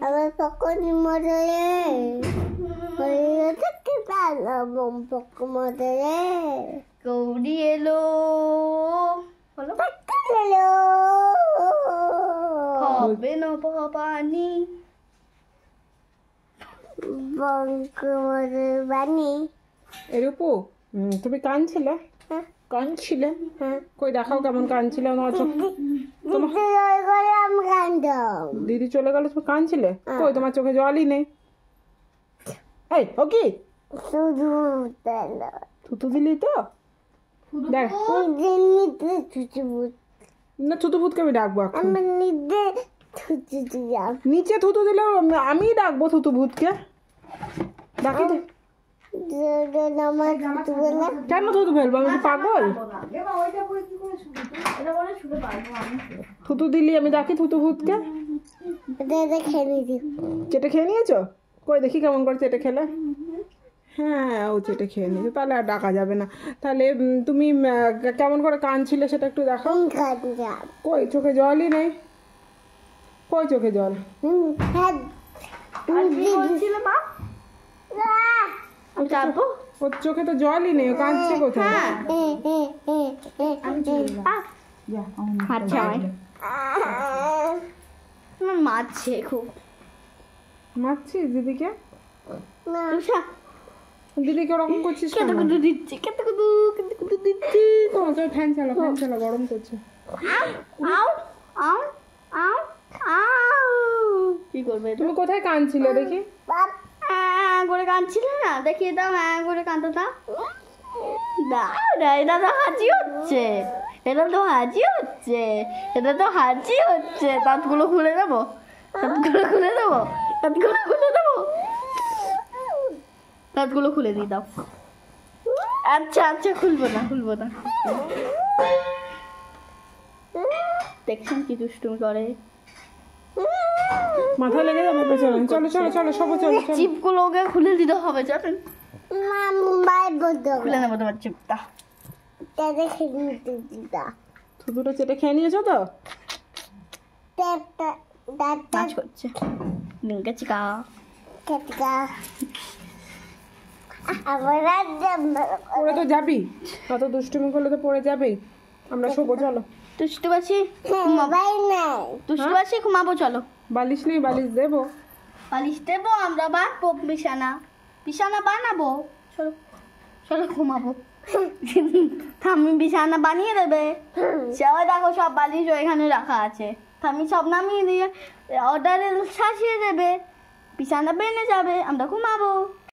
আমার পকনি মরে মরে গৌরী এলো বলো হবে না পানি বানি এর উপর তুমি কাঁদছিলে কাঁদছিলে কই দেখাও কেমন কাঁদছিলে আমার চোখ আমি কান্দম দিদি চলে গেল তুমি কাঁদছিলে কই তোমার চোখে জলই নেই এই ও কি শুধু থুতু দিলি তো দেখ না থুতু ভূতকে আমি ডাকবো এখন আমার নিজে থুতু দিলাম নিচে থুতু দিলেও আমি ডাকবো থুতু ভূতকে ডাকি দে আমার থুতু বলে কেন থুতু ফেলবো আমি কি পাগল থুতু দিলি আমি ডাকি থুতু ভূতকে খেয়ে নিয়েছি চেটে খেয়ে নিয়েছো কই দেখি কেমন করে চেটে খেলে হ্যাঁ ও চেটে খেয়ে নিয়েছে তাহলে আর ডাকা যাবে না তাহলে তুমি কেমন করে কাঁদছিলে সেটা একটু দেখো কই চোখে জলই নেই কই চোখে জল যাবো ওর চোখে তো জলই নেই ও কাঁদছে কোথায় যা, মারছে আমায় আমার মারছে খুব মারছিস দিদিকে তুষা দিদিকে ওরকম করছিস কেন কেটে দিচ্ছে কেটে দিচ্ছে তোমার তো ফ্যান চালা গরম করছে আউ আউ আউ আউ কি করবে তুমি কোথায় কাঁদছিলে দেখি করে কাঁদছিলে না দেখিয়ে দাও করে কাঁদতে দাও এটা তো হাঁচি হচ্ছে এটা তো হাঁচি হচ্ছে এটা তো হাঁচি হচ্ছে দাঁতগুলো খুলে দেবো দাঁতগুলো খুলে দেবো দাঁতগুলো খুলে দেবো দাঁতগুলো খুলে দিয়ে দাও আচ্ছা আচ্ছা খুলবো না দেখছেন কি দুষ্টুমি করে মাথা লেগে যাবে পেছনে চলো সব চলো চিপগুলো ওকে খুলে দিতে হবে জানেন খুলে নেবো তোমার চিপটা থুতুটা চেটে খেয়ে নিয়েছো তো নাচ করছে লিঙ্কা চিকা পড়ে তো যাবি কত দুষ্টুমি করলে তো পড়ে যাবেই আমরা শোবো চলো দুষ্টুবাসি দুষ্টুবাসি ঘুমাবো চলো বালিশ নেই বালিশ দেবো বালিশ দেবো আমরা বানাবো বিছানা বানাবো চলো চলো ঘুমাবো থামি বিছানা বানিয়ে দেবে সবাই দেখো সব বালিশ এখানে রাখা আছে থামি সব নামিয়ে দিয়ে অর্ডারে সাজিয়ে দেবে বিছানা বেনে যাবে আমরা ঘুমাবো